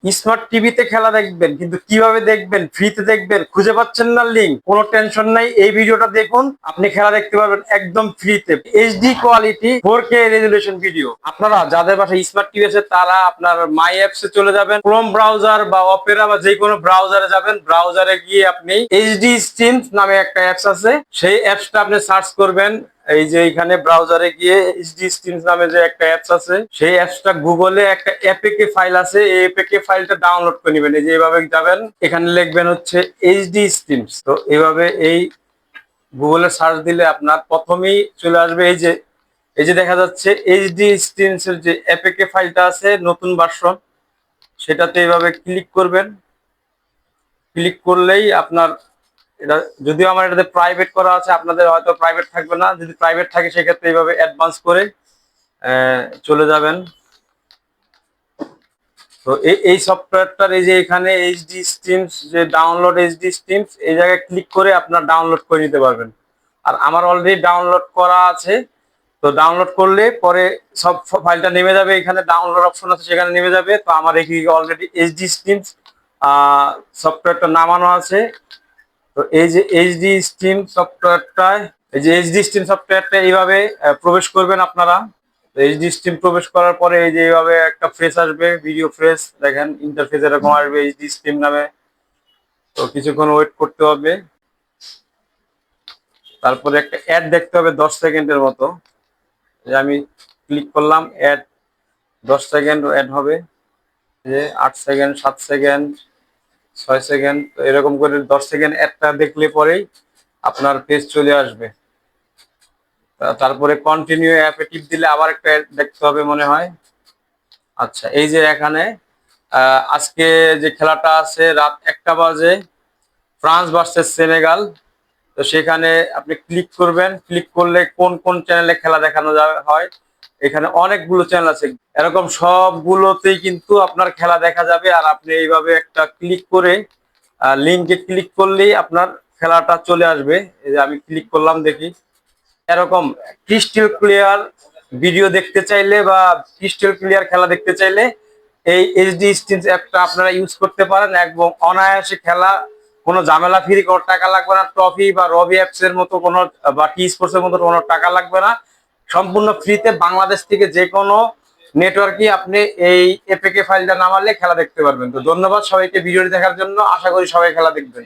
Smart টিভিতে খেলা দেখবেন, কিন্তু কিভাবে দেখবেন, ফ্রিতে দেখবেন, খুঁজে পাচ্ছেন না লিঙ্ক, কোনো টেনশন নাই। এই ভিডিওটা দেখুন, আপনি খেলা দেখতে পারবেন একদম ফ্রিতে, HD quality 4K resolution video. আপনারা যাদের বাসায় স্মার্ট টিভি আছে তারা আপনার মাই অ্যাপসে চলে যাবেন, ক্রোম ব্রাউজার বা অপেরা বা যে কোনো ব্রাউজারে যাবেন, ব্রাউজারে গিয়ে আপনি এইচডি স্ট্রিমস নামে একটা অ্যাপস আছে, সেই অ্যাপসটা আপনি সার্চ করবেন। এই যে এখানে ব্রাউজারে গিয়ে এইচডি স্ট্রিমস নামে যে একটা অ্যাপস আছে, সেই অ্যাপসটা গুগলে একটা এপিকে ফাইল আছে, এই এপিকে ফাইলটা ডাউনলোড করে নেবেন। এই যে এইভাবে যাবেন, এখানে লিখবেন হচ্ছে এইচডি স্ট্রিমস। তো এইভাবে এই গুগলে সার্চ দিলে আপনার প্রথমেই চলে আসবে এই যে দেখা যাচ্ছে এইচডি স্ট্রিমস এর যে এপিকে ফাইলটা আছে নতুন ভার্সন, সেটাতে এইভাবে ক্লিক করবেন। ক্লিক করলেই আপনার এটা, যদিও আমার এটাতে প্রাইভেট করা আছে, আপনাদের হয়তো প্রাইভেট থাকবে না। যদি প্রাইভেট থাকে সেক্ষেত্রে এইভাবে অ্যাডভান্স করে চলে যাবেন। তো এই সফটওয়্যারটার এই যে এখানে এইচডি স্ট্রিমস, যে ডাউনলোড এইচডি স্ট্রিমস, এই জায়গায় ক্লিক করে আপনার ডাউনলোড করে নিতে পারবেন। আর আমার অলরেডি ডাউনলোড করা আছে। তো ডাউনলোড করলে পরে সব ফাইলটা নেমে যাবে, এখানে ডাউনলোড অপশন আছে সেখানে নেমে যাবে। তো আমার এখানে অলরেডি এইচডি স্ট্রিমস সফটওয়্যারটা নামানো আছে। তো এই যে এইচডি স্ট্রিম সফটওয়্যারটায়, এই যে এইচডি স্ট্রিম সফটওয়্যারটা এইভাবে প্রবেশ করবেন আপনারা। এইচডি স্ট্রিম প্রবেশ করার পরে এই যে এইভাবে একটা ফ্রেস আসবে, ভিডিও ফ্রেস, দেখেন ইন্টারফেস এরকম আসবে এইচডি স্ট্রিম নামে। তো কিছুক্ষণ ওয়েট করতে হবে, তারপরে একটা অ্যাড দেখতে হবে 10 সেকেন্ডের মতো। যে আমি ক্লিক করলাম, অ্যাড 10 সেকেন্ড অ্যাড হবে, যে 8 সেকেন্ড, 7 সেকেন্ড, 6 সেকেন্ড, তো এরকম করে 10 সেকেন্ড অ্যাডটা দেখলে পরেই আপনার পেজ চলে আসবে। তারপরে কন্টিনিউ অ্যাপে টিপ দিলে আবার একটা অ্যাড দেখতে হবে মনে হয়। আচ্ছা, এই যে এখানে আজকে যে খেলাটা আছে রাত 1টা বাজে, ফ্রান্স ভার্সেস সেনেগাল। তো সেখানে আপনি ক্লিক করবেন। ক্লিক করলে কোন কোন চ্যানেলে খেলা দেখানো যাবে হয়, এখানে অনেকগুলো চ্যানেল আছে, এরকম সবগুলোতেই কিন্তু আপনার খেলা দেখা যাবে। আর আপনি এইভাবে একটা ক্লিক করে লিঙ্কে ক্লিক করলেই আপনার খেলাটা চলে আসবে। এই যে আমি ক্লিক করলাম, দেখি এরকম ক্রিস্টাল ক্লিয়ার ভিডিও দেখতে চাইলে বা ক্রিস্টাল ক্লিয়ার খেলা দেখতে চাইলে এই এইচডি স্ট্রিমস অ্যাপটা আপনারা ইউজ করতে পারেন, এবং অনায়াসে খেলা, কোনো ঝামেলা ফ্রি, কোনো টাকা লাগবে না। ট্রফি বা রবি অ্যাপস এর মতো কোনো বা টি স্পোর্টস এর মতো কোনো টাকা লাগবে না। সম্পূর্ণ ফ্রিতে বাংলাদেশ থেকে যে কোনো নেটওয়ার্কে আপনি এই এপিকে ফাইলটা নামালে খেলা দেখতে পারবেন। তো ধন্যবাদ সবাইকে ভিডিওটি দেখার জন্য, আশা করি সবাই খেলা দেখবেন।